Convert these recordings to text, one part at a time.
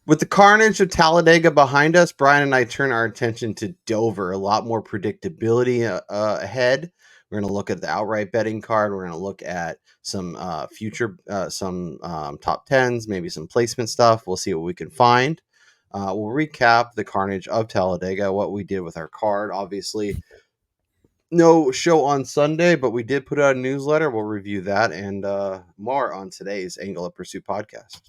With the carnage of Talladega behind us, Brian and I turn our attention to Dover. A lot more predictability ahead. We're going to look at the outright betting card. We're going to look at some top tens, maybe some placement stuff. We'll see what we can find. We'll recap the carnage of Talladega, what we did with our card. Obviously, no show on Sunday, but we did put out a newsletter. We'll review that and more on today's Angle of Pursuit podcast.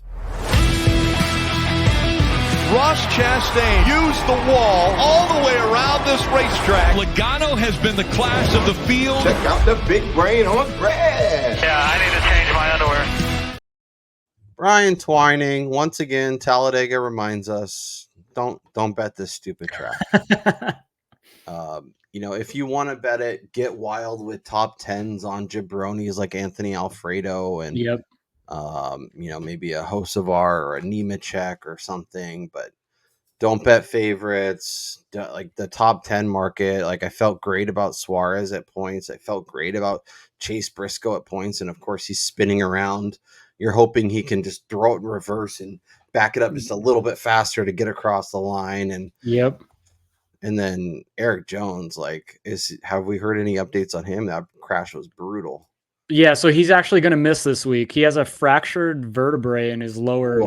Ross Chastain used the wall all the way around this racetrack. Logano has been the class of the field. Check out the big brain on Brad. Yeah, I need to change my underwear. Brian Twining, once again, Talladega reminds us, don't bet this stupid track. If you want to bet it, get wild with top tens on jabronis like Anthony Alfredo and maybe a Hocevar or a Nemechek or something, but don't bet favorites. Like the top 10 market. Like I felt great about Suarez at points. I felt great about Chase Briscoe at points. And of course he's spinning around. You're hoping he can just throw it in reverse and back it up just a little bit faster to get across the line. And And then Eric Jones, have we heard any updates on him? That crash was brutal. Yeah, so he's actually going to miss this week. He has a fractured vertebrae in his lower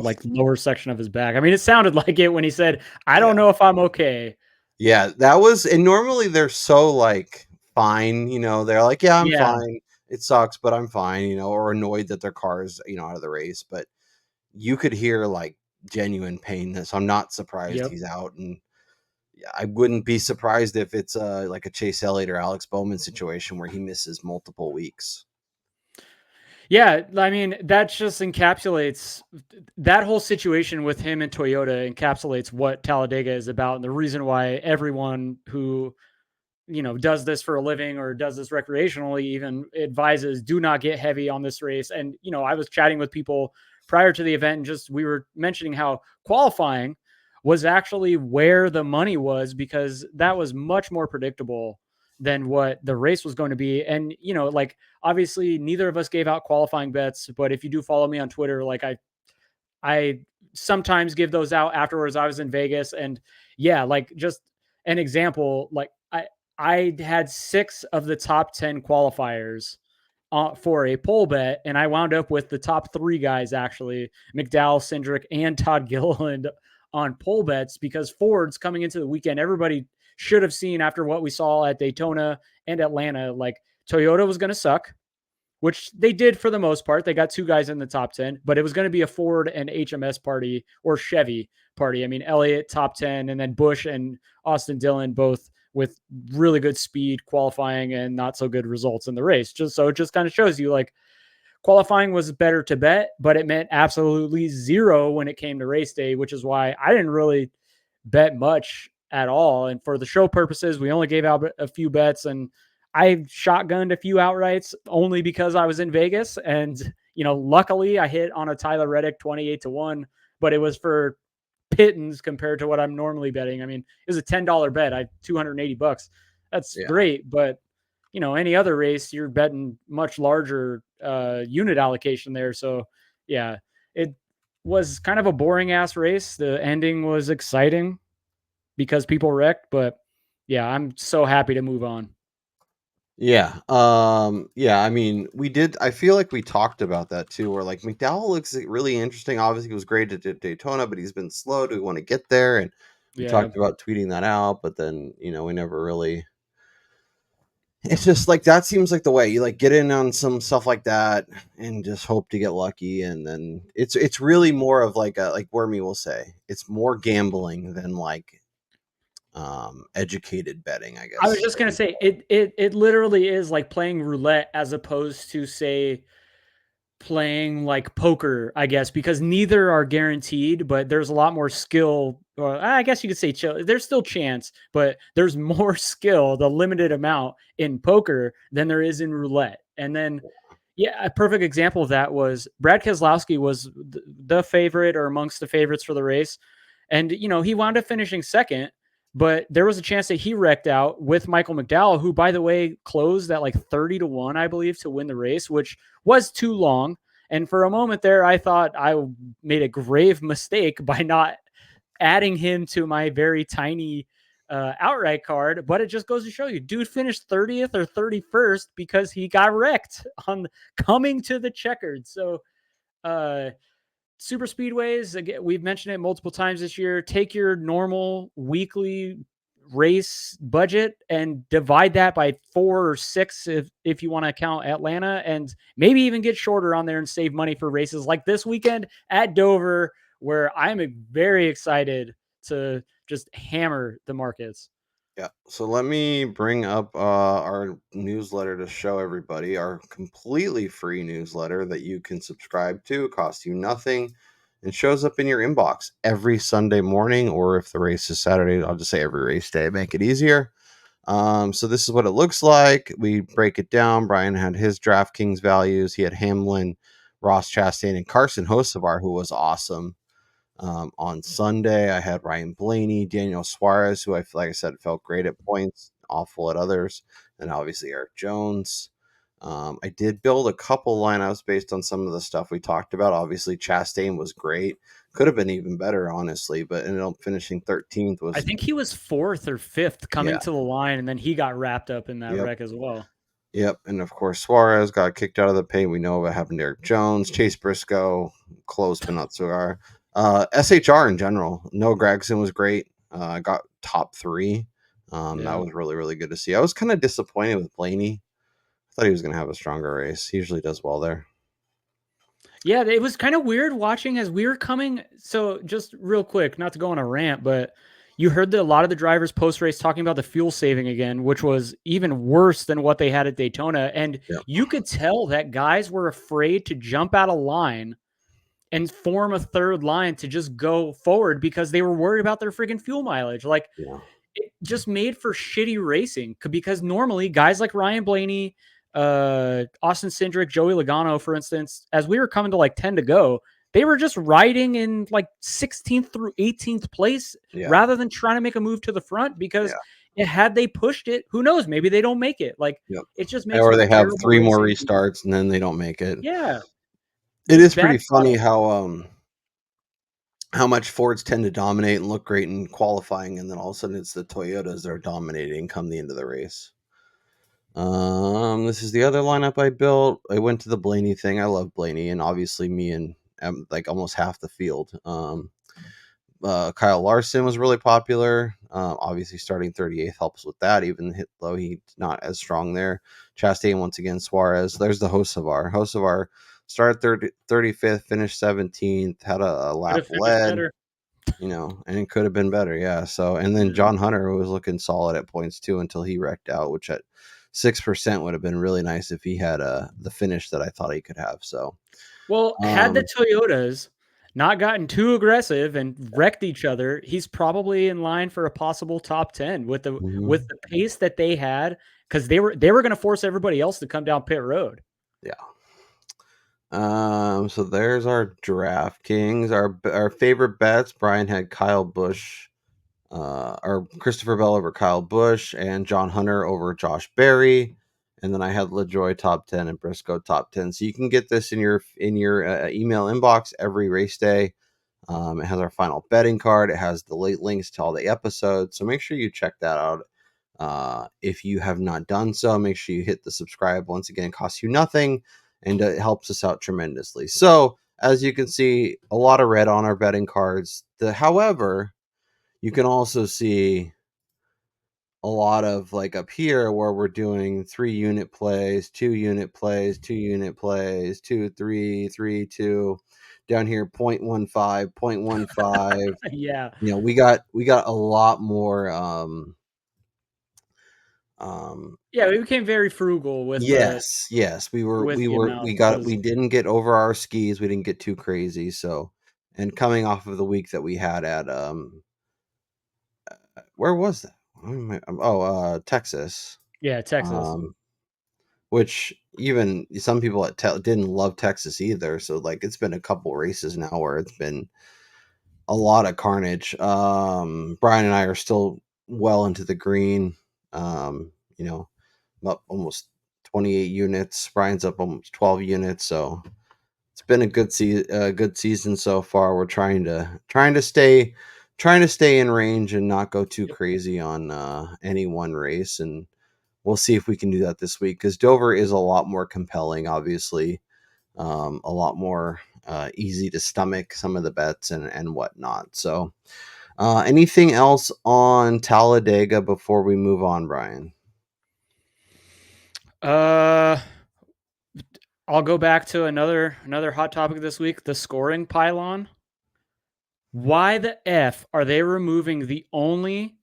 section of his back. I mean, it sounded like it when he said, I don't know if I'm okay. Yeah, that was, and normally they're so fine, they're like, I'm fine. It sucks, but I'm fine, or annoyed that their car is, out of the race. But you could hear genuine pain. So I'm not surprised he's out. And I wouldn't be surprised if it's a Chase Elliott or Alex Bowman situation where he misses multiple weeks. Yeah, I mean, that just encapsulates that whole situation with him and Toyota encapsulates what Talladega is about. And the reason why everyone who, does this for a living or does this recreationally even advises do not get heavy on this race. And, I was chatting with people prior to the event and we were mentioning how qualifying was actually where the money was because that was much more predictable than what the race was going to be. And, obviously neither of us gave out qualifying bets, but if you do follow me on Twitter, I sometimes give those out afterwards. I was in Vegas and just an example, I had 6 of the top 10 qualifiers for a poll bet. And I wound up with the top 3 guys, actually McDowell, Cindric, and Todd Gilliland on poll bets because Ford's coming into the weekend. Everybody should have seen after what we saw at Daytona and Atlanta, Toyota was going to suck, which they did for the most part. They got 2 guys in the top 10, but it was going to be a Ford and HMS party or Chevy party. I mean, Elliott top 10 and then Busch and Austin Dillon both with really good speed qualifying and not so good results in the race. It just kind of shows you qualifying was better to bet, but it meant absolutely zero when it came to race day, which is why I didn't really bet much at all. And for the show purposes, we only gave out a few bets and I shotgunned a few outrights only because I was in Vegas. And, luckily I hit on a Tyler Reddick 28-1, but it was for pittance compared to what I'm normally betting. I mean, it was a $10 bet. I had $280. That's great. But, any other race, you're betting much larger unit allocation there. So yeah, it was kind of a boring ass race. The ending was exciting because people wrecked, but yeah, I'm so happy to move on. Yeah. I mean, I feel like we talked about that too, where McDowell looks really interesting. Obviously he was great at Daytona, but he's been slow. Do we want to get there? And we talked about tweeting that out, but then, we never really, it's just that seems like the way you get in on some stuff like that and just hope to get lucky. And then it's really more of like Wormy will say, it's more gambling than educated betting, I guess. I was just gonna say it literally is like playing roulette as opposed to say playing poker, I guess, because neither are guaranteed, but there's a lot more skill, or I guess you could say there's still chance, but there's more skill, the limited amount in poker than there is in roulette. And then a perfect example of that was Brad Keselowski was the favorite or amongst the favorites for the race. And, he wound up finishing second, but there was a chance that he wrecked out with Michael McDowell, who, by the way, closed at 30-1, I believe, to win the race, which was too long. And for a moment there, I thought I made a grave mistake by not adding him to my very tiny outright card, but it just goes to show you, dude finished 30th or 31st because he got wrecked on coming to the checkered. So super speedways, again, we've mentioned it multiple times this year. Take your normal weekly race budget and divide that by 4 or 6 if you want to count Atlanta, and maybe even get shorter on there and save money for races like this weekend at Dover, where I'm very excited to just hammer the markets. Yeah. So let me bring up our newsletter to show everybody, our completely free newsletter that you can subscribe to. It costs you nothing. It shows up in your inbox every Sunday morning, or if the race is Saturday, I'll just say every race day, make it easier. So this is what it looks like. We break it down. Brian had his DraftKings values. He had Hamlin, Ross Chastain, and Carson Hocevar, who was awesome. On Sunday, I had Ryan Blaney, Daniel Suarez, who like I said, felt great at points, awful at others, and obviously Eric Jones. I did build a couple lineups based on some of the stuff we talked about. Obviously, Chastain was great. Could have been even better, honestly, but ended up finishing 13th. I think he was 4th or 5th coming to the line, and then he got wrapped up in that wreck as well. Yep, and of course Suarez got kicked out of the paint. We know what happened to Eric Jones, Chase Briscoe, close but not cigar. SHR in general, Noah Gragson was great. Got top 3. That was really, really good to see. I was kind of disappointed with Blaney. I thought he was going to have a stronger race. He usually does well there. Yeah, it was kind of weird watching as we were coming. So just real quick, not to go on a rant, but you heard a lot of the drivers post-race talking about the fuel saving again, which was even worse than what they had at Daytona. And you could tell that guys were afraid to jump out of line and form a third line to just go forward because they were worried about their freaking fuel mileage. Like, it just made for shitty racing because normally guys like Ryan Blaney, Austin Cindric, Joey Logano, for instance, as we were coming to like 10 to go, they were just riding in like 16th through 18th place rather than trying to make a move to the front because had they pushed it, who knows, maybe they don't make it. Like it just makes or they have 3 racing. more restarts and then they don't make it. Yeah. It is pretty funny how much Fords tend to dominate and look great in qualifying, and then all of a sudden it's the Toyotas that are dominating come the end of the race. This is the other lineup I built. I went to the Blaney thing. I love Blaney, and obviously me and like almost half the field. Kyle Larson was really popular. Obviously starting 38th helps with that. Even though he's not as strong there. Chastain once again, Suarez. There's the Hocevar. Hocevar started 35th, finished 17th, had a lap led. And it could have been better. Yeah. So, and then John Hunter was looking solid at points too until he wrecked out, which at 6% would have been really nice if he had the finish that I thought he could have. So, well, had the Toyotas not gotten too aggressive and wrecked each other, he's probably in line for a possible top 10 with the pace that they had, because they were going to force everybody else to come down pit road. Yeah. So there's our DraftKings. Our favorite bets. Brian had Kyle Busch, or Christopher Bell over Kyle Busch, and John Hunter over Josh Berry. And then I had LaJoy top 10 and Briscoe top 10. So you can get this in your email inbox every race day. It has our final betting card. It has the late links to all the episodes. So make sure you check that out. If you have not done so, make sure you hit the subscribe. Once again, it costs you nothing, and it helps us out tremendously. So as you can see, a lot of red on our betting cards. However, you can also see a lot of like up here where we're doing 3-unit plays, 2-unit plays, 2-unit plays, 2, 3, 3, 2, down here 0.15, 0.15. Yeah. We got a lot more. Yeah, we became very frugal with. Yes. We didn't get over our skis. We didn't get too crazy. So, and coming off of the week that we had at where was that? Texas. Yeah, Texas. Which even some people didn't love Texas either. So like it's been a couple races now where it's been a lot of carnage. Brian and I are still well into the green. Up almost 28 units. Brian's up almost 12 units. So it's been a good season so far. We're trying to stay trying to stay in range and not go too crazy on any one race. And we'll see if we can do that this week, because Dover is a lot more compelling, obviously, a lot more easy to stomach some of the bets and whatnot. So anything else on Talladega before we move on, Brian? I'll go back to another hot topic this week, the scoring pylon. Why the F are they removing the only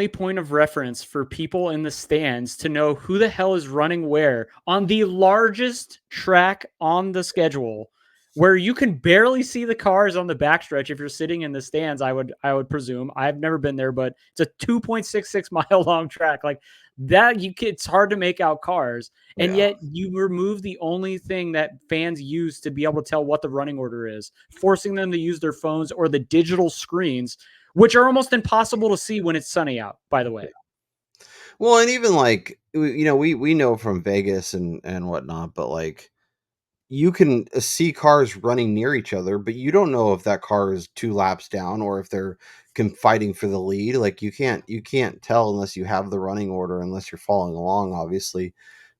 point of reference for people in the stands to know who the hell is running where on the largest track on the schedule, where you can barely see the cars on the backstretch if you're sitting in the stands? I would presume. I've never been there, but it's a 2.66 mile long track. Like that, it's hard to make out cars. And yet you remove the only thing that fans use to be able to tell what the running order is, forcing them to use their phones or the digital screens, which are almost impossible to see when it's sunny out, by the way. Well, and even like, we know from Vegas and whatnot, but like, you can see cars running near each other, but you don't know if that car is 2 laps down or if they're fighting for the lead. Like you can't tell unless you have the running order, unless you're following along, obviously.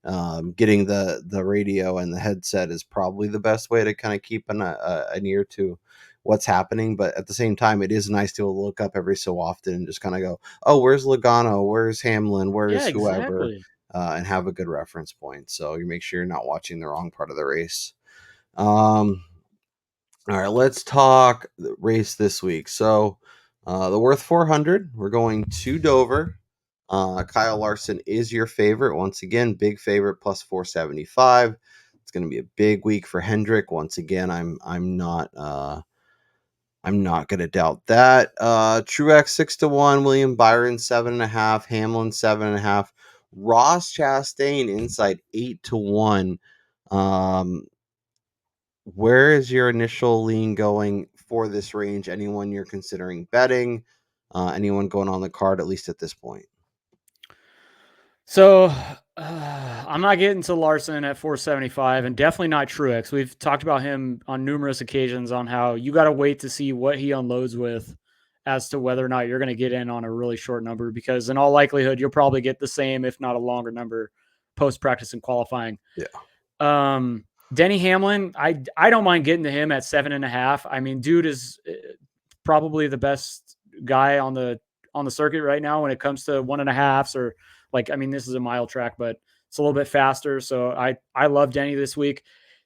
Getting the radio and the headset is probably the best way to kind of keep an ear to what's happening. But at the same time, it is nice to look up every so often and just kind of go, oh, where's Logano? Where's Hamlin? Where's whoever? Exactly. And have a good reference point. So you make sure you're not watching the wrong part of the race. All right, let's talk the race this week. So the Wurth 400, we're going to Dover. Kyle Larson is your favorite. Once again, big favorite, plus 475. It's going to be a big week for Hendrick. Once again, I'm not going to doubt that. Truex 6-1, William Byron 7.5, Hamlin 7.5, Ross Chastain inside 8-1. Where is your initial lean going for this range? Anyone you're considering betting? Anyone going on the card, at least at this point? So I'm not getting to Larson at 475, and definitely not Truex. We've talked about him on numerous occasions on how you got to wait to see what he unloads with as to whether or not you're going to get in on a really short number, because in all likelihood, you'll probably get the same, if not a longer number post-practice and qualifying. Yeah. Denny Hamlin, I don't mind getting to him at 7.5. I mean, dude is probably the best guy on the circuit right now when it comes to 1.5s, or like, I mean, this is a mile track, but it's a little bit faster. So I love Denny this week.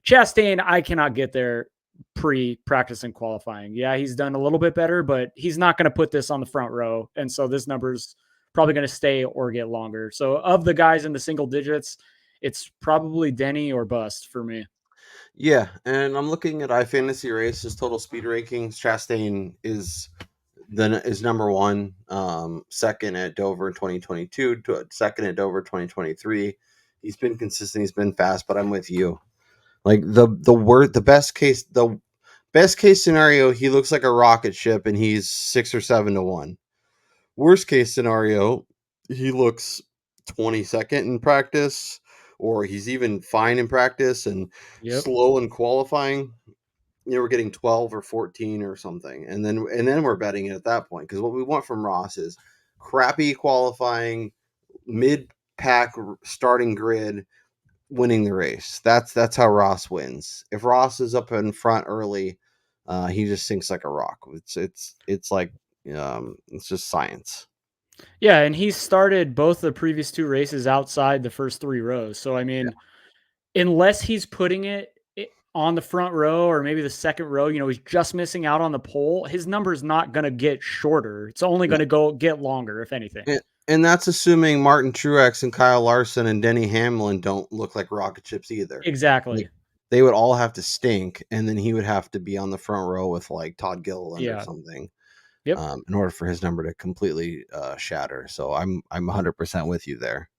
Chastain, I cannot get there pre-practice and qualifying. Yeah, he's done a little bit better, but he's not going to put this on the front row. And so this number's probably going to stay or get longer. So of the guys in the single digits, it's probably Denny or bust for me. Yeah, and I'm looking at iFantasy Races total speed rankings. Chastain is number one, second at Dover in 2022, second at Dover 2023. He's been consistent, he's been fast, but I'm with you. Like the best case scenario, he looks like a rocket ship and he's 6 or 7-1. Worst case scenario, he looks 22nd in practice, or he's even fine in practice and slow in qualifying. We're getting 12 or 14 or something, and then we're betting it at that point, because what we want from Ross is crappy qualifying, mid-pack starting grid, winning the race. That's how Ross wins. If Ross is up in front early, he just sinks like a rock. It's like it's just science. Yeah, and he started both the previous 2 races outside the first 3 rows. So I mean, unless he's putting it on the front row or maybe the second row, he's just missing out on the pole, his number is not going to get shorter. It's only going to get longer, if anything. And that's assuming Martin Truex and Kyle Larson and Denny Hamlin don't look like rocket ships either. Exactly. They would all have to stink, and then he would have to be on the front row with like Todd Gilliland or something. Yep. In order for his number to completely shatter. So I'm 100% with you there.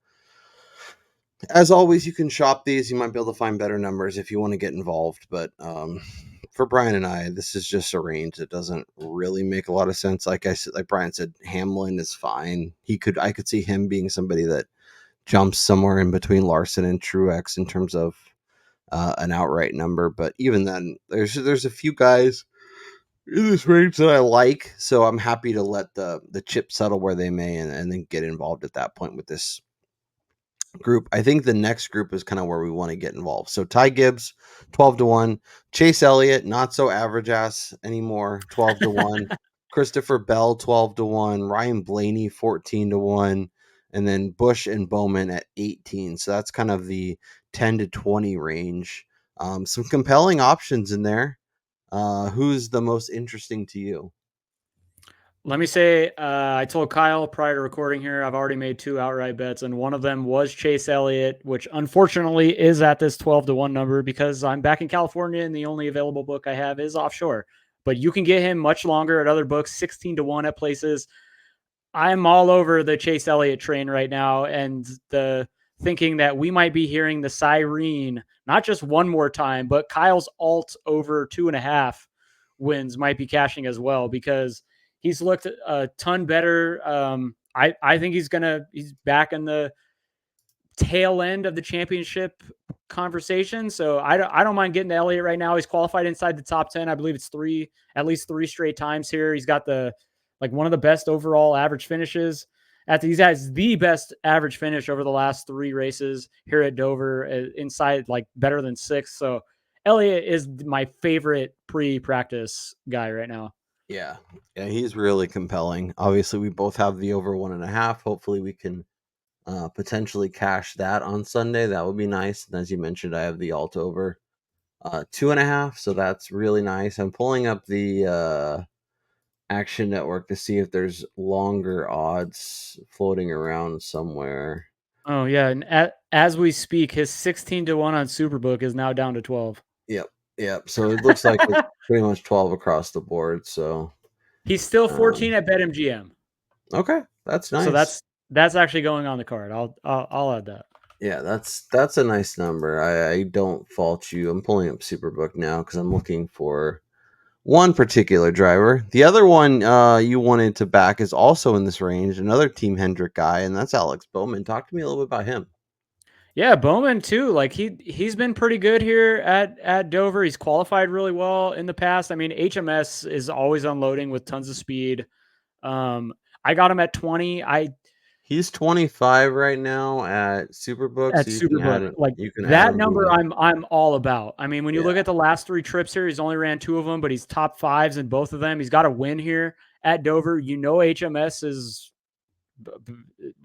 As always, you can shop these. You might be able to find better numbers if you want to get involved. But for Brian and I, this is just a range that doesn't really make a lot of sense. Like Brian said, Hamlin is fine. I could see him being somebody that jumps somewhere in between Larson and Truex in terms of an outright number. But even then, there's a few guys in this range that I like. So I'm happy to let the chip settle where they may and then get involved at that point with this group. I think the next group is kind of where we want to get involved. So Ty Gibbs, 12-1. Chase Elliott, not so average ass anymore, 12-1. Christopher Bell, 12-1. Ryan Blaney, 14-1. And then Bush and Bowman at 18. So that's kind of the 10 to 20 range. Some compelling options in there. Who's the most interesting to you? Let me say, I told Kyle prior to recording here, I've already made 2 outright bets, and one of them was Chase Elliott, which unfortunately is at this 12-1 number because I'm back in California and the only available book I have is offshore. But you can get him much longer at other books, 16-1 at places. I'm all over the Chase Elliott train right now, and the thinking that we might be hearing the siren not just one more time, but Kyle's alt over 2.5 wins might be cashing as well because he's looked a ton better. I think he's back in the tail end of the championship conversation. So I don't mind getting to Elliott right now. He's qualified inside the top 10. I believe it's at least three straight times here. He's got one of the best overall average finishes. He's has the best average finish over the last 3 races here at Dover, inside better than 6. So Elliott is my favorite pre-practice guy right now. Yeah, he's really compelling. Obviously, we both have the over 1.5. Hopefully, we can potentially cash that on Sunday. That would be nice. And as you mentioned, I have the alt over 2.5, so that's really nice. I'm pulling up the Action Network to see if there's longer odds floating around somewhere. Oh yeah, and as we speak, his 16-1 on Superbook is now down to 12. Yep. So it looks like it's pretty much 12 across the board. So he's still 14 at BetMGM. Okay, that's nice. So that's actually going on the card. I'll add that. Yeah, that's a nice number. I don't fault you. I'm pulling up Superbook now because I'm looking for one particular driver. The other one you wanted to back is also in this range, another Team Hendrick guy, and that's Alex Bowman. Talk to me a little bit about him. Yeah, Bowman too. He's been pretty good here at Dover. He's qualified really well in the past. I mean, HMS is always unloading with tons of speed. I got him at 20. He's 25 right now at Superbook. At Superbook, that number I'm all about. I mean, when you look at the last 3 trips here, he's only ran 2 of them, but he's top 5s in both of them. He's got a win here at Dover. HMS is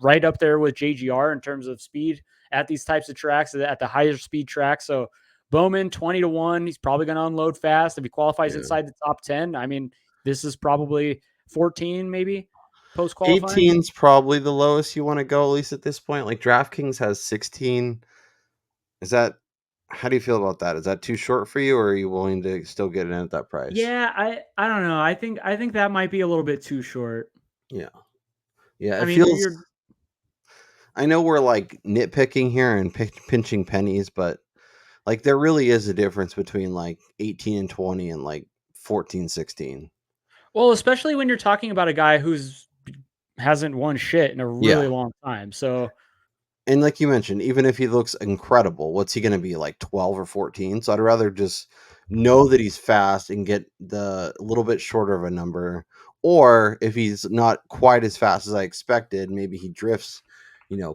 right up there with JGR in terms of speed at these types of tracks, at the higher speed tracks. So Bowman 20-1, he's probably going to unload fast if he qualifies inside the top 10. I mean, this is probably 14 maybe post qualifying. 18's probably the lowest you want to go, at least at this point. Like DraftKings has 16. How do you feel about that? Is that too short for you, or are you willing to still get it in at that price? Yeah, I don't know. I think that might be a little bit too short. Yeah. I know we're nitpicking here and pinching pennies, but there really is a difference between 18 and 20 and 14, 16. Well, especially when you're talking about a guy hasn't won shit in a really long time. So, and like you mentioned, even if he looks incredible, what's he going to be, 12 or 14? So I'd rather just know that he's fast and get the little bit shorter of a number. Or if he's not quite as fast as I expected, maybe he drifts,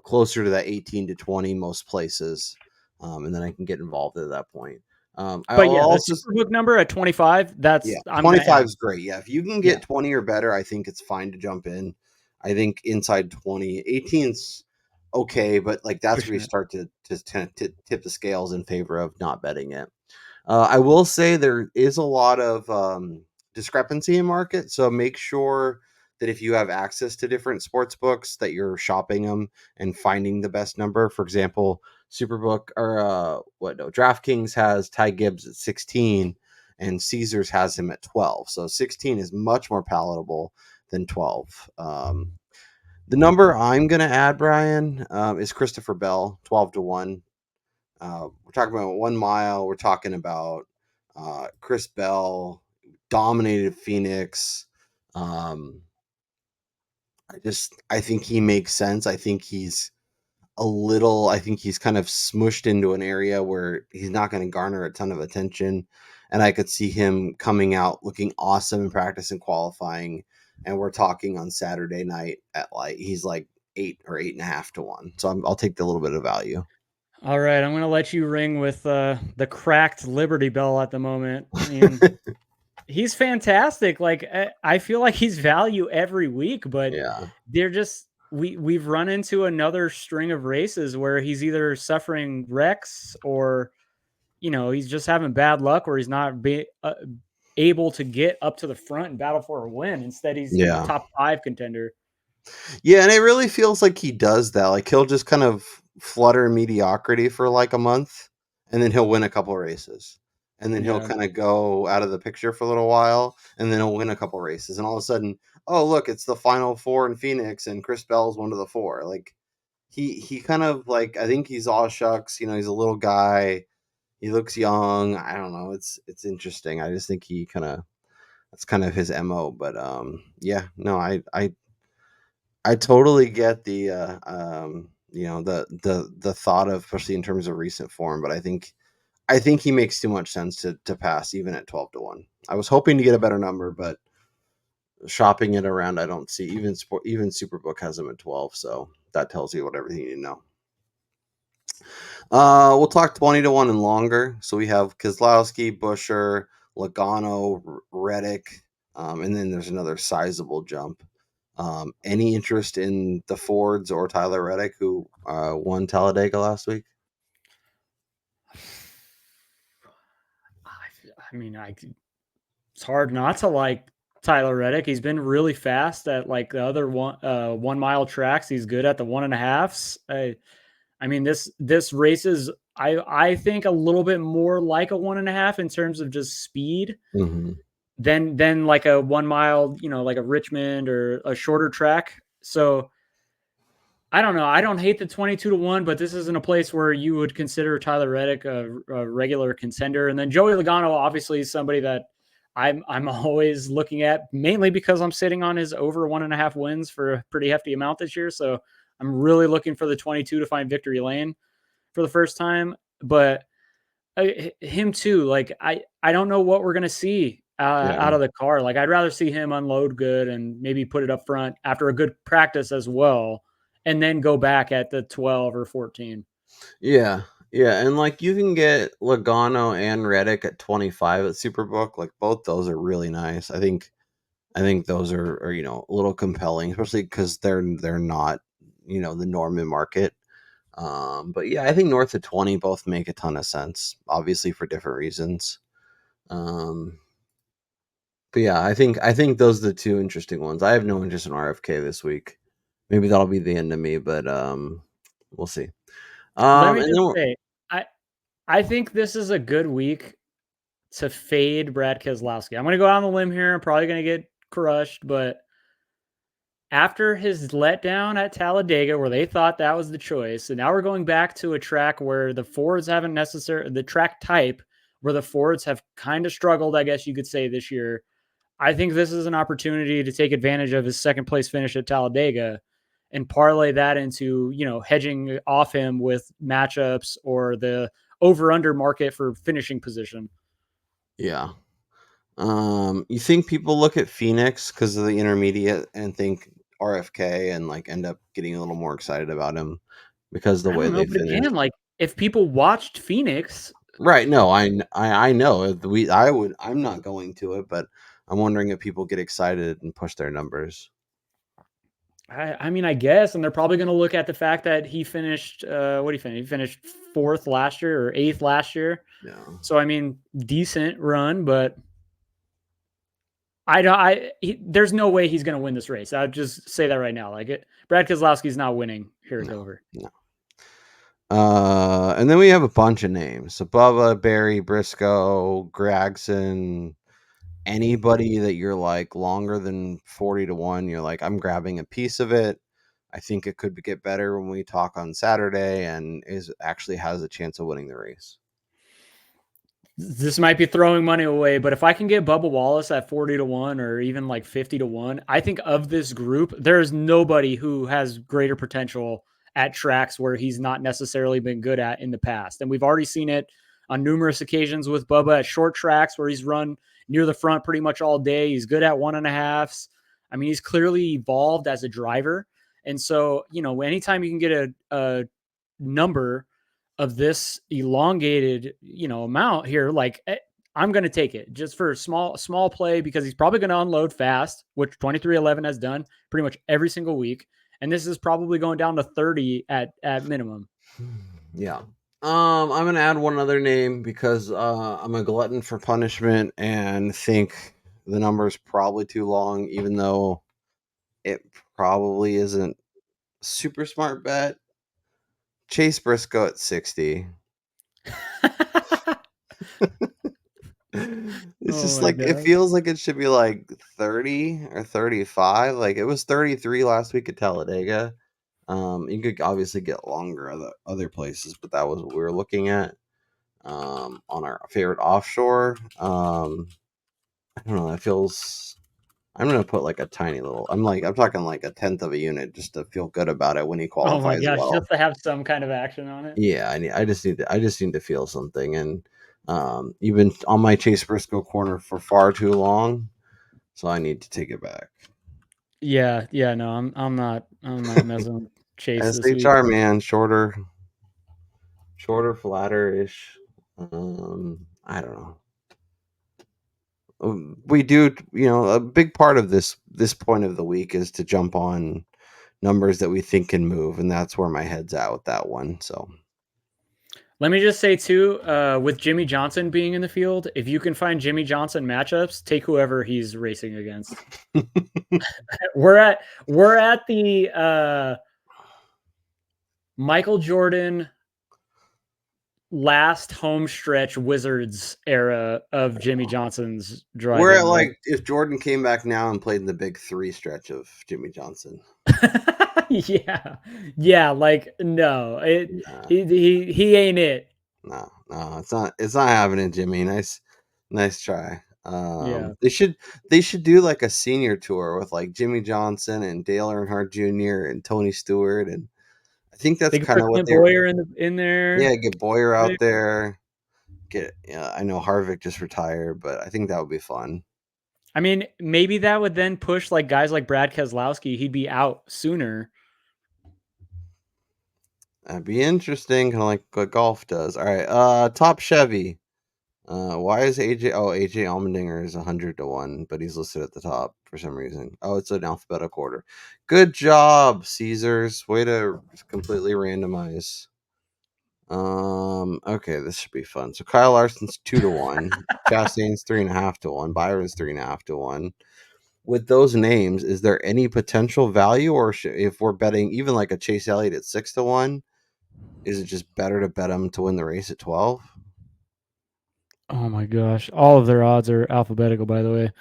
closer to that 18 to 20 most places. And then I can get involved at that point. The Superbook number at 25, 25 is great. Yeah, if you can get 20 or better, I think it's fine to jump in. I think inside 20, 18's okay, but that's where you start to tip the scales in favor of not betting it. I will say there is a lot of discrepancy in market, so make sure that if you have access to different sports books that you're shopping them and finding the best number. For example, Superbook or DraftKings has Ty Gibbs at 16 and Caesars has him at 12. So 16 is much more palatable than 12. The number I'm going to add, Brian, is Christopher Bell, 12-1. We're talking about 1 mile. We're talking about Chris Bell dominated Phoenix. I think he makes sense. I think he's kind of smushed into an area where he's not going to garner a ton of attention. and I could see him coming out looking awesome in practice and qualifying. And we're talking on Saturday night at he's like 8 or 8.5 to 1. So I'll take the little bit of value. All right, I'm going to let you ring with the cracked Liberty Bell at the moment. I mean, he's fantastic. Like, I feel like he's value every week, but they're just we've run into another string of races where he's either suffering wrecks or, he's just having bad luck, or he's not able to get up to the front and battle for a win. Instead, he's top 5 contender. Yeah, and it really feels like he does that. Like, he'll just kind of flutter mediocrity for like a month, and then he'll win a couple races. And then he'll kind of go out of the picture for a little while, and then he'll win a couple races. And all of a sudden, oh, look, it's the final 4 in Phoenix, and Chris Bell's one of the 4. Like, he kind of, like, I think he's all shucks. He's a little guy. He looks young. I don't know. It's interesting. I just think that's kind of his MO. But I totally get the the thought of, especially in terms of recent form, but I think he makes too much sense to pass even at 12 to 1. I was hoping to get a better number, but shopping it around, I don't see even Superbook has him at 12, so that tells you everything you need to know. We'll talk 20 to 1 and longer. So we have Keselowski, Buescher, Logano, Reddick, and then there's another sizable jump. Any interest in the Fords or Tyler Reddick, who won Talladega last week? I mean, it's hard not to like Tyler Reddick. He's been really fast at like the other 1 mile tracks. He's good at the 1.5s. I mean, this race is, I think, a little bit more like a 1.5 in terms of just speed than like a 1 mile, like a Richmond or a shorter track. So I don't know. I don't hate the 22 to 1, but this isn't a place where you would consider Tyler Reddick a regular contender. And then Joey Logano, obviously, is somebody that I'm always looking at, mainly because I'm sitting on his over 1.5 wins for a pretty hefty amount this year. So I'm really looking for the 22 to find victory lane for the first time. But him too, like, I don't know what we're going to see out of the car. Like, I'd rather see him unload good and maybe put it up front after a good practice as well, and then go back at the 12 or 14. Yeah. And like, you can get Logano and Reddick at 25 at Superbook. Like, both those are really nice. I think those are a little compelling, especially because they're not, the Norman market. But yeah, I think north of 20 both make a ton of sense, obviously for different reasons. But yeah, I think those are the two interesting ones. I have no interest in RFK this week. Maybe that'll be the end of me, but we'll see. Let me just say, I think this is a good week to fade Brad Keselowski. I'm going to go out on the limb here. I'm probably going to get crushed, but after his letdown at Talladega, where they thought that was the choice, and now we're going back to a track where the Fords haven't the track type where the Fords have kind of struggled, I guess you could say, this year. I think this is an opportunity to take advantage of his second place finish at Talladega and parlay that into, hedging off him with matchups or the over-under market for finishing position. Yeah. You think people look at Phoenix because of the intermediate and think RFK and like end up getting a little more excited about him because the way they finished? Again, like, if people watched Phoenix, right? No, I know I'm not going to it, but I'm wondering if people get excited and push their numbers. I mean, I guess, and they're probably going to look at the fact that he finished. What did he finish? He finished 4th last year or 8th last year. Yeah. So I mean, decent run, but there's no way he's going to win this race. I'll just say that right now. Like, Brad Keselowski's not winning here at Dover. No. And then we have a bunch of names: so Bubba, Barry, Briscoe, Gragson. Anybody that you're like longer than 40 to 1, you're like, I'm grabbing a piece of it. I think it could get better when we talk on Saturday, and actually has a chance of winning the race. This might be throwing money away, but if I can get Bubba Wallace at 40 to 1 or even like 50 to 1, I think of this group, there is nobody who has greater potential at tracks where he's not necessarily been good at in the past. And we've already seen it on numerous occasions with Bubba at short tracks where he's run near the front pretty much all day. He's good at 1.5s. I mean, he's clearly evolved as a driver. And so, anytime you can get a number of this elongated, amount here, like I'm going to take it just for a small play because he's probably going to unload fast, which 2311 has done pretty much every single week. And this is probably going down to 30 at minimum. Yeah. I'm going to add one other name because I'm a glutton for punishment and think the number is probably too long, even though it probably isn't a super smart bet. Chase Briscoe at 60. It's just like, God. It feels like it should be like 30 or 35. Like it was 33 last week at Talladega. You could obviously get longer other places, but that was what we were looking at on our favorite offshore. I don't know. That feels. I'm gonna put like a tiny little. I'm talking like a 1/10 of a unit just to feel good about it when he qualifies. Oh my gosh, well. just to have some kind of action on it. Yeah, I just need to feel something, and you've been on my Chase Briscoe corner for far too long, so I need to take it back. Yeah, no, I'm not messing with Chase this week. SHR, man, shorter, flatter-ish. I don't know. We do, a big part of this point of the week is to jump on numbers that we think can move, and that's where my head's at with that one. So let me just say too, with Jimmy Johnson being in the field, if you can find Jimmy Johnson matchups, take whoever he's racing against. we're at the Michael Jordan last home stretch Wizards era of Jimmy Johnson's driving. We're at like if Jordan came back now and played in the big 3 stretch of Jimmy Johnson. Yeah, like no, he ain't it. No, it's not happening, Jimmy. Nice try. They should do like a senior tour with like Jimmy Johnson and Dale Earnhardt Jr. and Tony Stewart, and I think that's kind of what they're Boyer in there. Yeah, get Boyer out there. I know Harvick just retired, but I think that would be fun. I mean, maybe that would then push like guys like Brad Keselowski. He'd be out sooner. That'd be interesting, kind of like what golf does. All right, top Chevy. Why is AJ Allmendinger is 100-1, but he's listed at the top for some reason. Oh, it's an alphabetical order. Good job, Caesars. Way to completely randomize. Okay, this should be fun. So Kyle Larson's 2-1, Chastain's 3.5-1, Byron's 3.5-1. With those names, is there any potential value, or if we're betting even like a Chase Elliott at 6-1, is it just better to bet him to win the race at 12? Oh my gosh, all of their odds are alphabetical, by the way.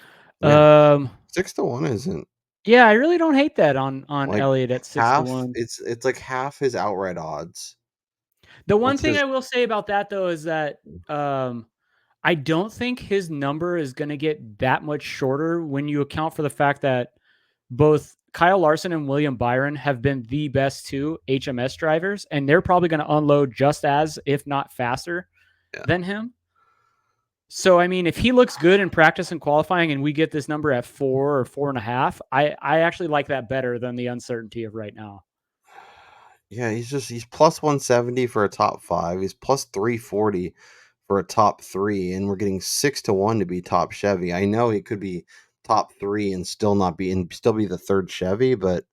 Yeah. 6-1 isn't. Yeah, I really don't hate that on like Elliott at 6-1. It's like half his outright odds. The one thing I will say about that though is that I don't think his number is going to get that much shorter when you account for the fact that both Kyle Larson and William Byron have been the best 2 HMS drivers, and they're probably going to unload just as, if not faster, than him. So, I mean, if he looks good in practice and qualifying and we get this number at 4 or 4.5, I actually like that better than the uncertainty of right now. Yeah, he's plus 170 for a top 5. He's plus 340 for a top 3, and we're getting 6-1 to be top Chevy. I know he could be top 3 and still be the third Chevy, but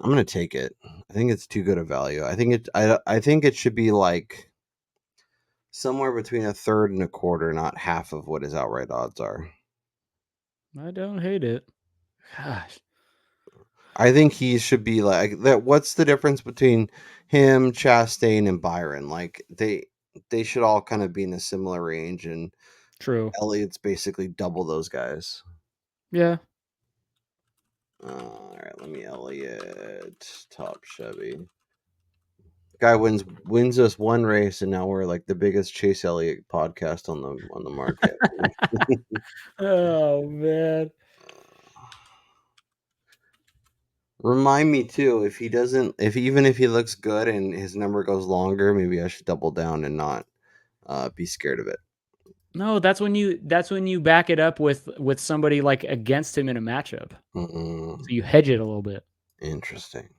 I'm gonna take it. I think it's too good a value. I think it should be like somewhere between a third and a quarter, not half of what his outright odds are. I don't hate it. Gosh. I think he should be like that. What's the difference between him, Chastain, and Byron? Like they should all kind of be in a similar range, and true. Elliott's basically double those guys. Yeah. All right, let me Elliott top Chevy. Guy wins us one race, and now we're like the biggest Chase Elliott podcast on the market. Oh man. Remind me too, if even if he looks good and his number goes longer, maybe I should double down and not be scared of it. No, that's when you back it up with somebody like against him in a matchup. So you hedge it a little bit. Interesting.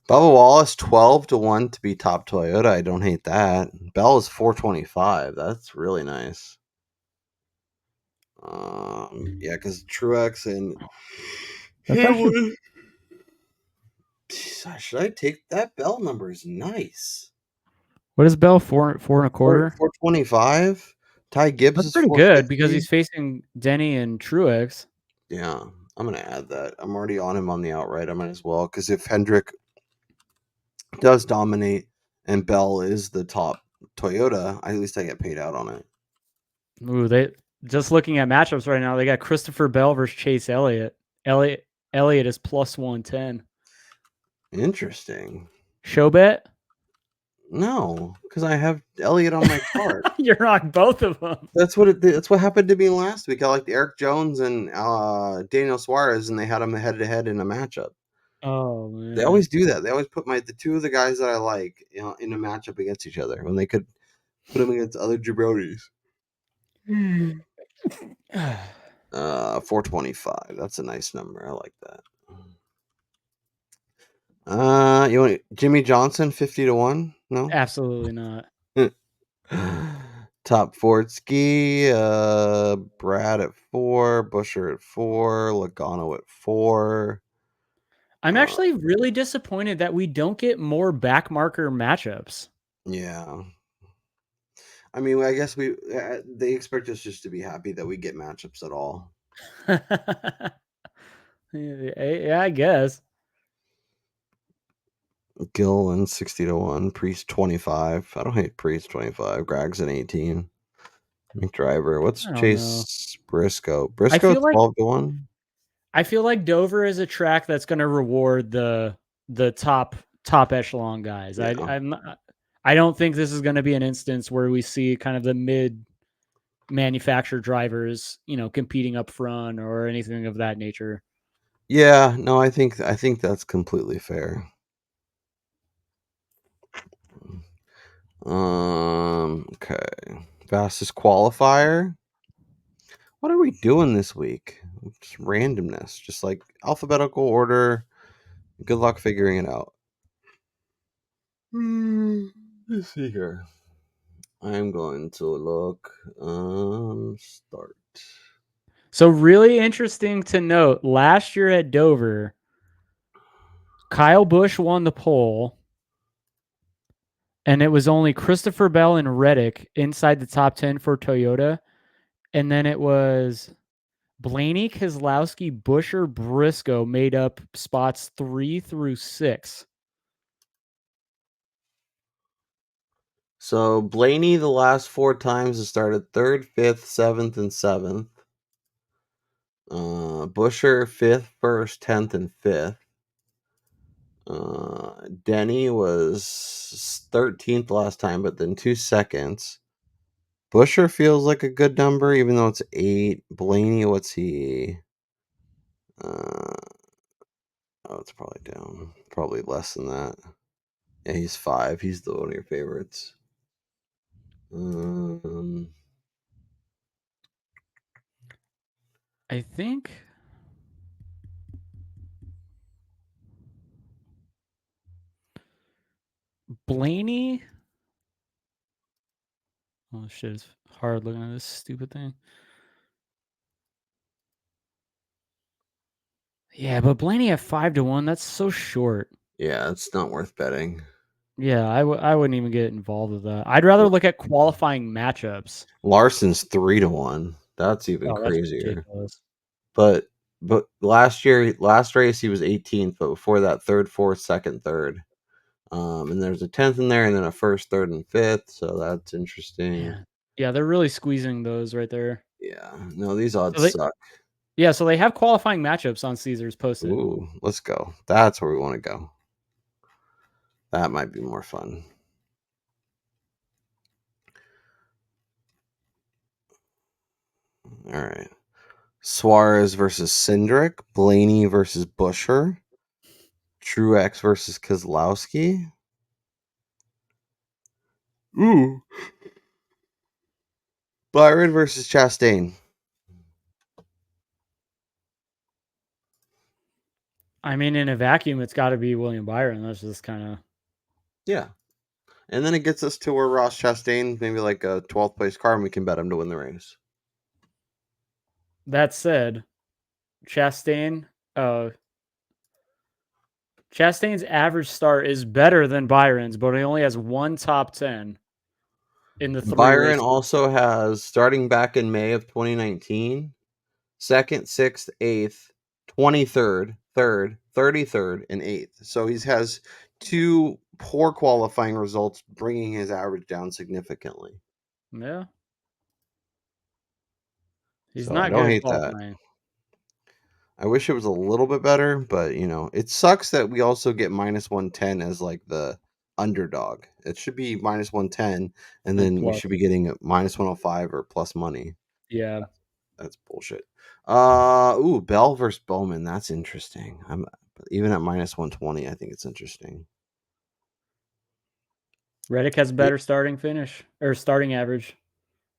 Bubba Wallace 12-1 to be top Toyota. I don't hate that. Bell is 425. That's really nice. Yeah, because Truex and Haywood. Should I take that? Bell number is nice. What is Bell 4.25? 425. Ty Gibbs That's is pretty 450. good because he's facing Denny and Truex. Yeah, I'm gonna add that. I'm already on him on the outright. I might as well, because if Hendrick does dominate and Bell is the top Toyota, at least I get paid out on it. Ooh, they just looking at matchups right now. They got Christopher Bell versus Chase Elliott. Elliott is plus 110. Interesting. Show bet? No, because I have Elliott on my card. You're on both of them. That's what happened to me last week. I liked Eric Jones and Daniel Suarez, and they had them head to head in a matchup. Oh man, They always do that. They always put the two of the guys that I like, in a matchup against each other when they could put them against other jabronis. 425. That's a nice number. I like that. You want Jimmy Johnson 50-1? No, absolutely not. Top Ford Ski, Brad at 4, Busher at 4, Logano at 4. I'm actually really disappointed that we don't get more backmarker matchups. Yeah. I mean, I guess they expect us just to be happy that we get matchups at all. Yeah, I guess. Gillen 60-1, Priest 25. I don't hate Priest 25. Greg's an 18. McDriver. What's Chase Briscoe? Briscoe 12-1. I feel like Dover is a track that's going to reward the top echelon guys. Yeah. I don't think this is going to be an instance where we see kind of the mid manufacturer drivers, competing up front or anything of that nature. Yeah, no, I think that's completely fair. Okay. Fastest qualifier. What are we doing this week? Just randomness, just like alphabetical order. Good luck figuring it out. Let's see here. I'm going to look. Start. So really interesting to note, last year at Dover, Kyle Busch won the pole, and it was only Christopher Bell and Reddick inside the top 10 for Toyota. And then it was Blaney, Keselowski, Busher, Briscoe made up spots 3 through 6. So Blaney, the last 4 times, has started 3rd, 5th, 7th, and 7th. Busher 5th, 1st, 10th, and 5th. Denny was 13th last time, but then 2 seconds. Busher feels like a good number, even though it's 8. Blaney, what's he? It's probably down. Probably less than that. Yeah, he's 5. He's one of your favorites. I think Blaney. Oh shit, it's hard looking at this stupid thing. Yeah, but Blaney at 5-1, that's so short. Yeah, it's not worth betting. Yeah, I wouldn't even get involved with that. I'd rather look at qualifying matchups. Larson's 3-1. That's even crazier. But last race he was 18th, but before that 3rd, 4th, 2nd, 3rd. And there's a 10th in there, and then a 1st, 3rd, and 5th. So that's interesting. Yeah, they're really squeezing those right there. Yeah, no, these odds suck. Yeah, so they have qualifying matchups on Caesars posted. Ooh, let's go. That's where we want to go. That might be more fun. All right. Suarez versus Cindric. Blaney versus Busher. Truex versus Keselowski. Ooh. Byron versus Chastain. I mean, in a vacuum, it's got to be William Byron. That's just kind of... Yeah. And then it gets us to where Ross Chastain, maybe like a 12th place car, and we can bet him to win the race. That said, Chastain's average start is better than Byron's, but he only has one top 10 in the 3 Byron races. also has, starting back in May of 2019, 2nd, 6th, 8th, 23rd, 3rd, 33rd, and 8th. So he has 2 poor qualifying results, bringing his average down significantly. Yeah. He's So not I don't good at hate that. qualifying. I wish it was a little bit better, but it sucks that we also get minus 110 as like the underdog. It should be minus 110, and then we should be getting minus 105 or plus money. Yeah. That's bullshit. Bell versus Bowman. That's interesting. Even at minus 120, I think it's interesting. Reddick has a better starting average,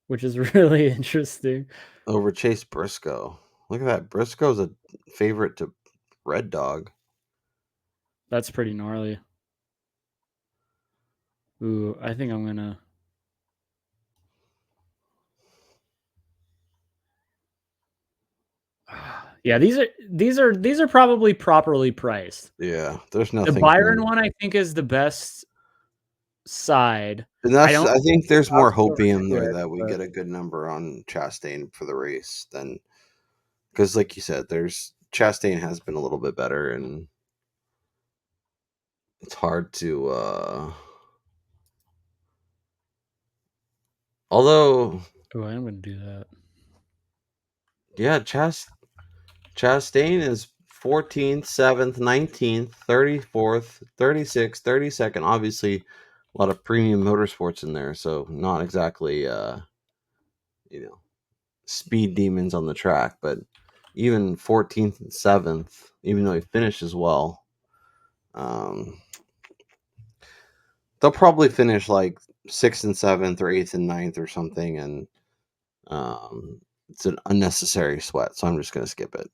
which is really interesting. Over Chase Briscoe. Look at that. Briscoe's a favorite to Red Dog. That's pretty gnarly. Ooh, I think I'm gonna... Yeah, these are probably properly priced. Yeah, there's nothing. The Byron one, I think, is the best side. And I think there's more hopium there that we get a good number on Chastain for the race than, because like you said, Chastain has been a little bit better, and it's hard to although I'm gonna do that. Yeah, Chastain is 14th, 7th, 19th, 34th, 36th, 32nd. Obviously, a lot of premium motorsports in there, so not exactly speed demons on the track, but even 14th and 7th, even though he finishes well, they'll probably finish like 6th and 7th or 8th and 9th or something, and it's an unnecessary sweat, so I'm just going to skip it.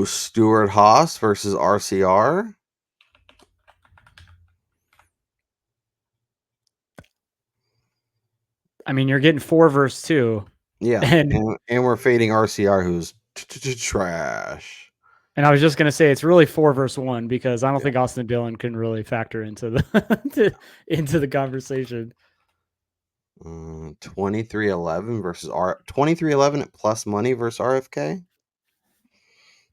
Stuart Haas versus RCR. I mean, you're getting 4 versus 2. Yeah, and we're fading RCR, who's trash. And I was just gonna say it's really 4 versus 1 because I don't think Austin Dillon can really factor into the into the conversation. 2311 versus 2311 at plus money versus RFK.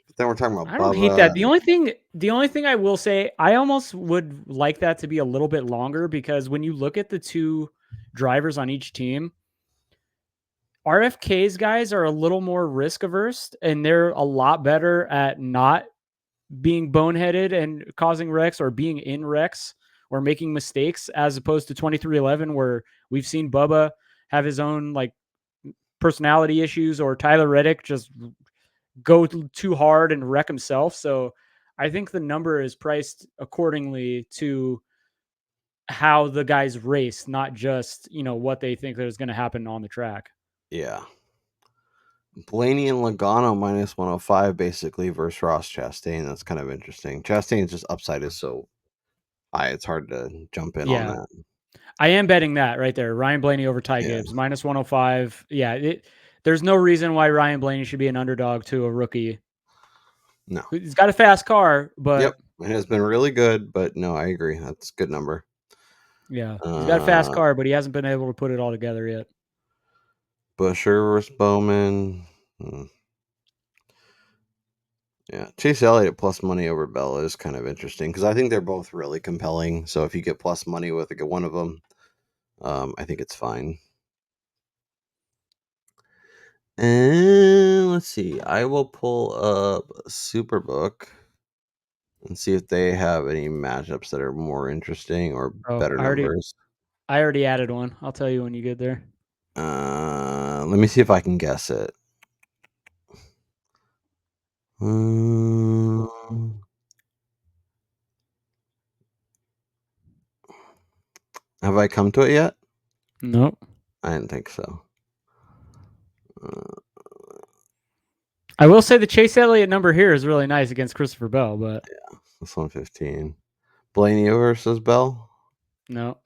But then we're talking about. I don't hate that. The only thing I will say, I almost would like that to be a little bit longer, because when you look at the 2 drivers on each team, RFK's guys are a little more risk averse, and they're a lot better at not being boneheaded and causing wrecks or being in wrecks or making mistakes, as opposed to 2311, where we've seen Bubba have his own like personality issues, or Tyler Reddick just go too hard and wreck himself. So I think the number is priced accordingly to how the guys race, not just, what they think is going to happen on the track. Yeah. Blaney and Logano minus 105 basically versus Ross Chastain. That's kind of interesting. Chastain's just upside is so high, it's hard to jump in on that. I am betting that right there. Ryan Blaney over Ty Gibbs minus 105. Yeah, there's no reason why Ryan Blaney should be an underdog to a rookie. No, he's got a fast car, but it has been really good. But no, I agree. That's a good number. Yeah, he's got a fast car, but he hasn't been able to put it all together yet. Busher versus Bowman. Yeah, Chase Elliott plus money over Bell is kind of interesting, because I think they're both really compelling. So if you get plus money with one of them, I think it's fine. And let's see. I will pull up Superbook and see if they have any matchups that are more interesting or better numbers. I already added one. I'll tell you when you get there. Let me see if I can guess it. Have I come to it yet? Nope. I didn't think so. I will say the Chase Elliott number here is really nice against Christopher Bell, but yeah, this 115. Blaney versus Bell. no.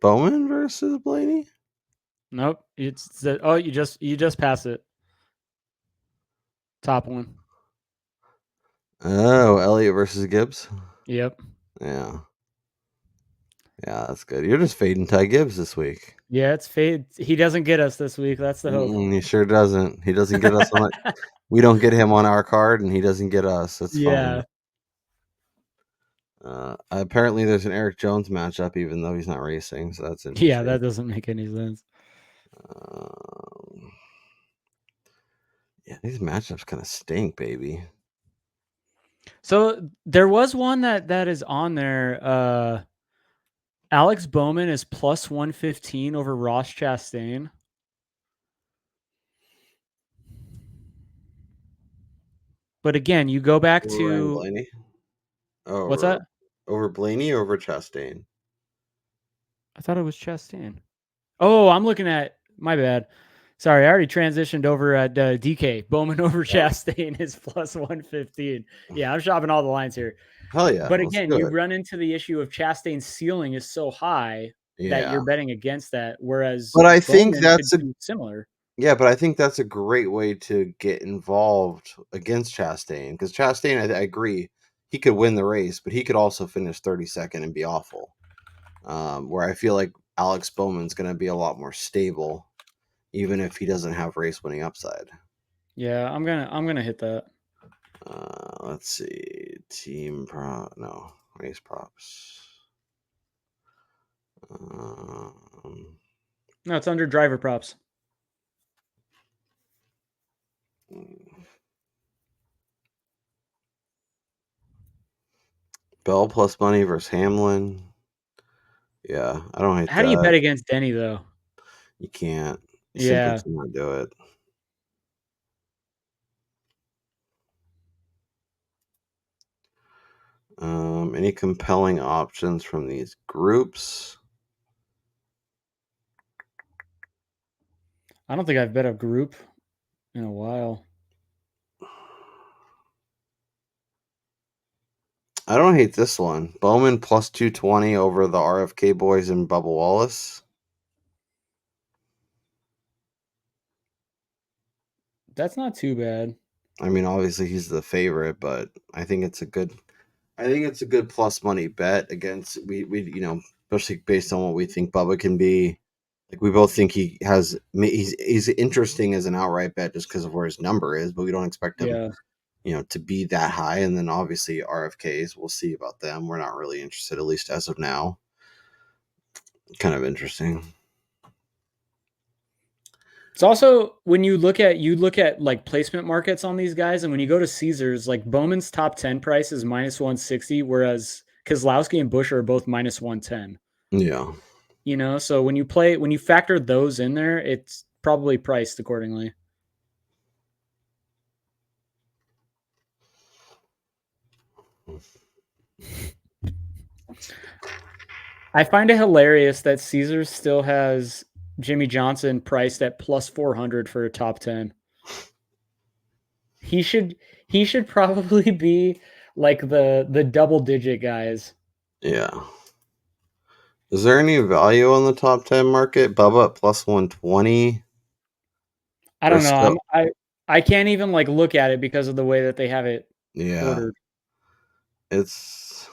Bowman versus Blaney. Nope. You just pass it. Top one. Oh, Elliott versus Gibbs. Yep. Yeah. Yeah, that's good. You're just fading Ty Gibbs this week. Yeah, it's fade. He doesn't get us this week. That's the hope. He sure doesn't. He doesn't get us on it. We don't get him on our card, and he doesn't get us. That's fine. Apparently, there's an Eric Jones matchup, even though he's not racing. So that's interesting. Yeah, that doesn't make any sense. Yeah, these matchups kind of stink, baby. So there was one that is on there. Alex Bowman is plus 115 over Ross Chastain. But again, you go back to Blaney. Oh, what's that? Over Blaney or over Chastain? I thought it was Chastain. Oh, I'm looking at my bad. Sorry, I already transitioned over at DK. Bowman over Chastain is plus 115. Yeah, I'm shopping all the lines here. Hell yeah. But again, you run into the issue of Chastain's ceiling is so high that you're betting against that. Whereas, but I think that's similar. Yeah, but I think that's a great way to get involved against Chastain, because Chastain, I agree, he could win the race, but he could also finish 32nd and be awful. Where I feel like Alex Bowman's going to be a lot more stable, even if he doesn't have race winning upside. Yeah, I'm gonna hit that. Let's see, race props. No, it's under driver props. Bell plus money versus Hamlin. Yeah, I don't hate that. How do you bet against Denny though? You can't. You simply cannot do it. Any compelling options from these groups? I don't think I've bet a group in a while. I don't hate this one. Bowman plus 220 over the RFK boys and Bubba Wallace. That's not too bad. I mean, obviously he's the favorite, but I think it's a good plus money bet against we especially based on what we think Bubba can be. Like, we both think he's interesting as an outright bet just because of where his number is, but we don't expect him to be that high. And then obviously RFKs, we'll see about them. We're not really interested, at least as of now. Kind of interesting. It's also when you look at like placement markets on these guys, and when you go to Caesars, like Bowman's top 10 price is minus 160, whereas Keselowski and Busch are both minus 110. Yeah. So when you factor those in there, it's probably priced accordingly. I find it hilarious that Caesars still has Jimmy Johnson priced at plus 400 for a top 10. He should probably be like the double digit guys. Yeah. Is there any value on the top 10 market? Bubba at plus 120. I don't know. I can't even like look at it because of the way that they have it ordered. It's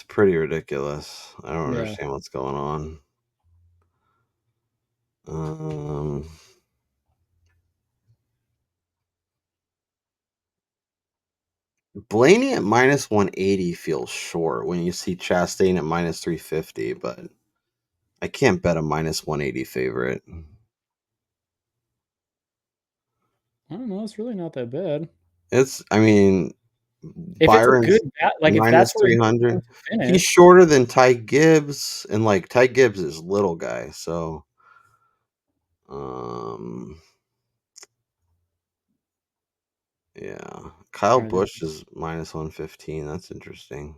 pretty ridiculous. I don't understand what's going on. Blaney at minus 180 feels short when you see Chastain at minus 350, but I can't bet a minus 180 favorite. I don't know. It's really not that bad. If Byron's it's a good like if that's 300, he's shorter than Ty Gibbs, and like Ty Gibbs is little guy, so Yeah. Kyle Busch is minus 115. That's interesting.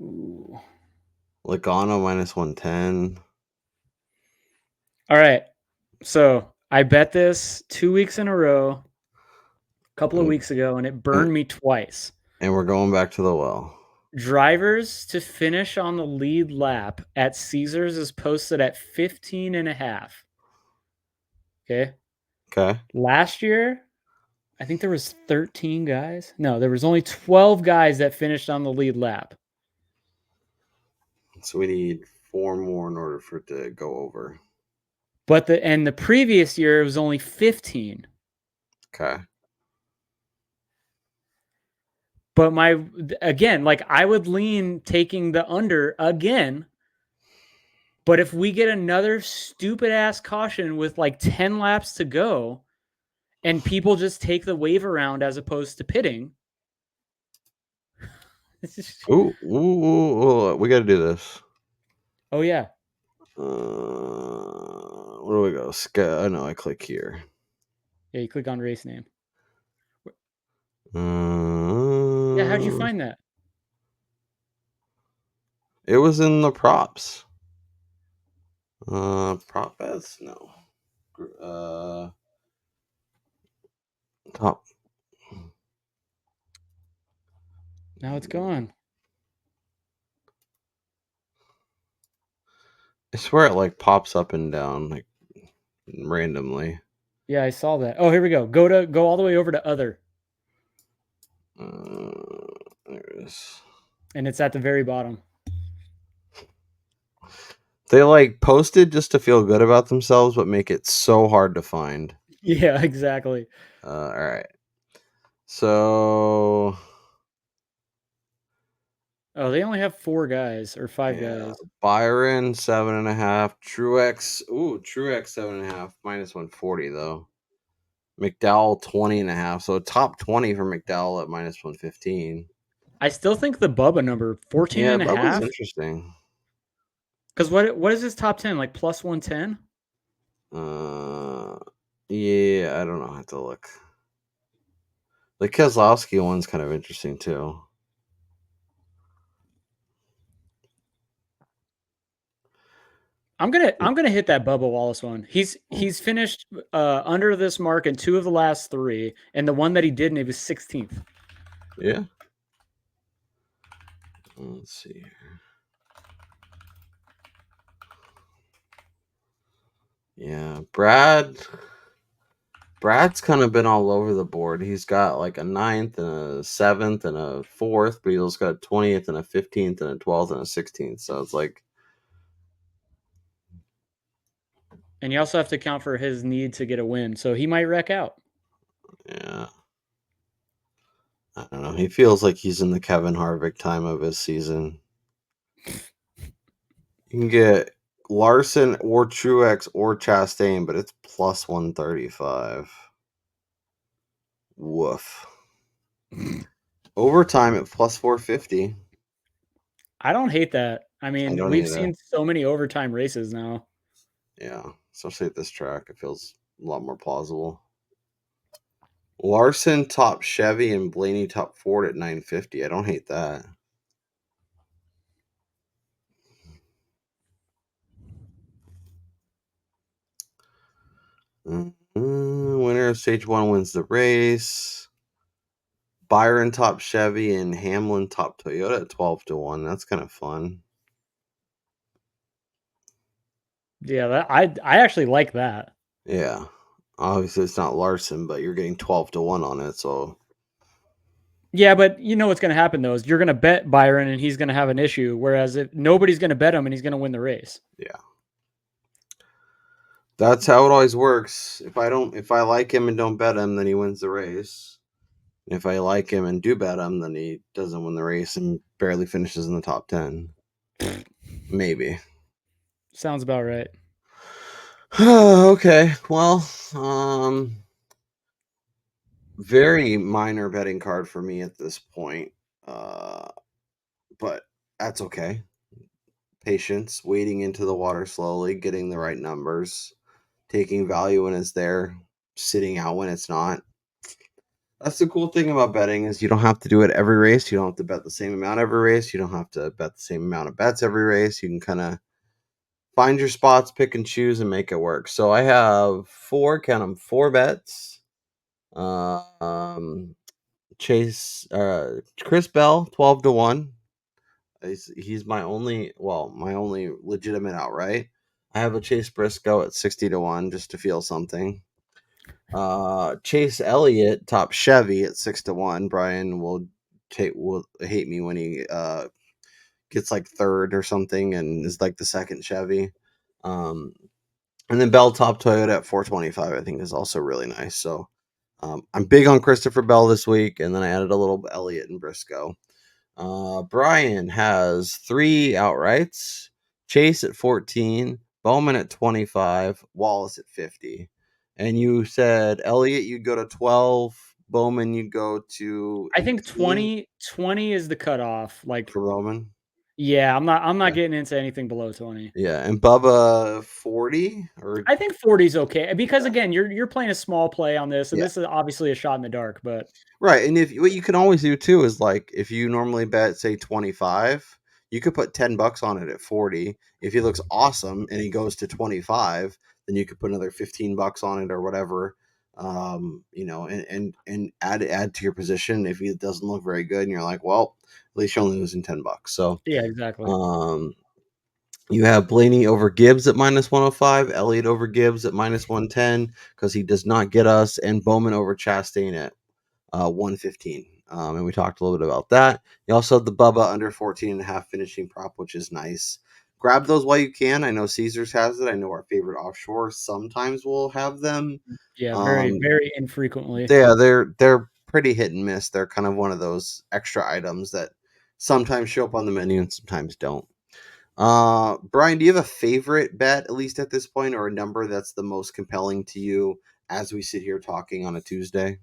Ooh. Logano minus 110. All right. So I bet this 2 weeks in a row, a couple of weeks ago, and it burned me twice. And we're going back to the well. Drivers to finish on the lead lap at Caesars is posted at 15.5. Okay. Last year, I think there was 13 guys. No, there was only 12 guys that finished on the lead lap. So we need 4 more in order for it to go over. But the previous year it was only 15. Okay. But I would lean taking the under again. But if we get another stupid ass caution with like 10 laps to go and people just take the wave around as opposed to pitting. Ooh, we got to do this. Oh, yeah. Where do we go? I know I click here. Yeah, you click on race name. Yeah, how'd you find that? It was in the props. Prop bets? No. Top. Now it's gone. I swear it like pops up and down like randomly. Yeah, I saw that. Oh, here we go. Go all the way over to other. There it is. And it's at the very bottom. They like posted just to feel good about themselves, but make it so hard to find. Yeah, exactly. All right. So. Oh, they only have 4 guys or 5 guys. Byron 7.5. Truex 7.5. Minus 140 though. McDowell 20.5. So top 20 for McDowell at minus 115. I still think the Bubba number 14.5. Bubba's interesting. Because what is his top 10? Like plus 110? Yeah, I don't know. I have to look. The Keselowski one's kind of interesting too. I'm gonna hit that Bubba Wallace one. He's finished under this mark in 2 of the last 3, and the one that he didn't, it was 16th. Yeah. Let's see here. Yeah, Brad's kind of been all over the board. He's got like a 9th and a 7th and a 4th, but he's also got a 20th and a 15th and a 12th and a 16th. So it's like. And you also have to account for his need to get a win, so he might wreck out. Yeah. I don't know. He feels like he's in the Kevin Harvick time of his season. You can get Larson or Truex or Chastain, but it's plus 135. Woof. Overtime at plus 450. I don't hate that. I mean, we've seen so many overtime races now. Yeah, especially at this track. It feels a lot more plausible. Larson top Chevy and Blaney top Ford at 950. I don't hate that. Winner of stage 1 wins the race. Byron top Chevy and Hamlin top Toyota at 12-1. That's kind of fun. Yeah, I actually like that. Yeah. Obviously, it's not Larson, but you're getting 12-1 on it, so. Yeah, but you know what's going to happen, though, is you're going to bet Byron and he's going to have an issue, whereas if nobody's going to bet him and he's going to win the race. Yeah. That's how it always works. If I like him and don't bet him, then he wins the race. If I like him and do bet him, then he doesn't win the race and barely finishes in the top 10. Maybe. Sounds about right. Okay. Well, very minor betting card for me at this point. But that's okay. Patience, wading into the water slowly, getting the right numbers. taking value when it's there, sitting out when it's not. That's the cool thing about betting is you don't have to do it every race. You don't have to bet the same amount every race. You don't have to bet the same amount of bets every race. You can kind of find your spots, pick and choose, and make it work. So I have four bets. Chase, Chris Bell, 12-1. He's my only legitimate outright. I have a Chase Briscoe at 60-1 just to feel something. Chase Elliott, top Chevy at 6-1. Brian will hate me when he gets like third or something and is like the second Chevy. And then Bell top Toyota at 425, I think is also really nice. So I'm big on Christopher Bell this week, and then I added a little Elliott and Briscoe. Brian has 3 outrights: Chase at 14, Bowman at 25, Wallace at 50. And you said Elliott, you'd go to 12. Bowman, you'd go to 18. I think 20 is the cutoff. Like For Roman. Yeah, I'm not getting into anything below 20. Yeah, and Bubba 40 or I think 40 is okay because again, you're playing a small play on this, and this is obviously a shot in the dark, but right. And what you can always do too is like if you normally bet say 25, you could put $10 on it at 40. If he looks awesome and he goes to 25, then you could put another $15 on it or whatever. And add to your position if he doesn't look very good and you're like, well, at least you're only losing $10. So yeah, exactly. You have Blaney over Gibbs at -105, Elliott over Gibbs at -110 because he does not get us, and Bowman over Chastain at 115. And we talked a little bit about that. You also have the Bubba under 14.5 finishing prop, which is nice. Grab those while you can. I know Caesars has it. I know our favorite offshore sometimes will have them. Yeah, very, very infrequently. Yeah, they're pretty hit and miss. They're kind of one of those extra items that sometimes show up on the menu and sometimes don't. Brian, do you have a favorite bet, at least at this point, or a number that's the most compelling to you as we sit here talking on a Tuesday?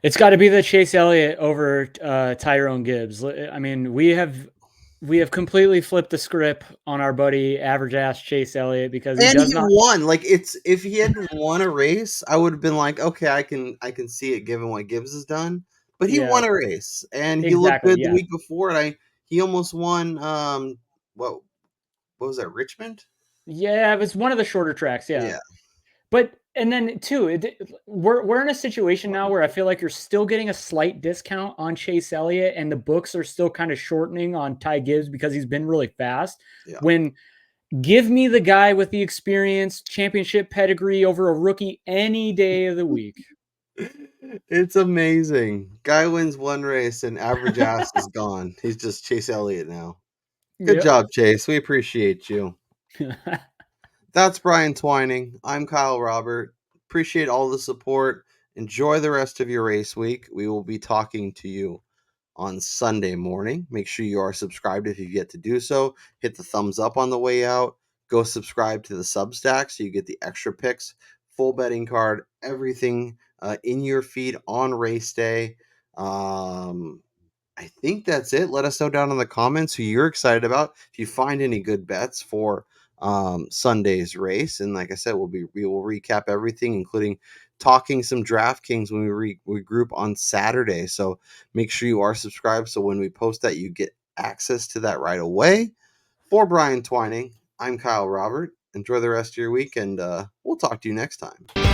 It's got to be the Chase Elliott over Tyrone Gibbs. I mean, we have completely flipped the script on our buddy average ass Chase Elliott because he won. Like if he hadn't won a race, I would have been like, okay, I can see it given what Gibbs has done. But he won a race and he looked good the week before, and he almost won. What was that? Richmond? Yeah, it was one of the shorter tracks. Yeah. But and then too, we're in a situation now where I feel like you're still getting a slight discount on Chase Elliott, and the books are still kind of shortening on Ty Gibbs because he's been really fast. Yeah. When give me the guy with the experience, championship pedigree over a rookie any day of the week. It's amazing. Guy wins one race and average ass is gone. He's just Chase Elliott now. Good job, Chase. We appreciate you. That's Brian Twining. I'm Kyle Robert. Appreciate all the support. Enjoy the rest of your race week. We will be talking to you on Sunday morning. Make sure you are subscribed if you've yet to do so. Hit the thumbs up on the way out. Go subscribe to the Substack so you get the extra picks, full betting card, everything in your feed on race day. I think that's it. Let us know down in the comments who you're excited about. If you find any good bets for Sunday's race, and like I said, we will recap everything, including talking some DraftKings when we group on Saturday. So make sure you are subscribed so when we post that, you get access to that right away. For Brian Twining, I'm Kyle Robert. Enjoy the rest of your week, and we'll talk to you next time.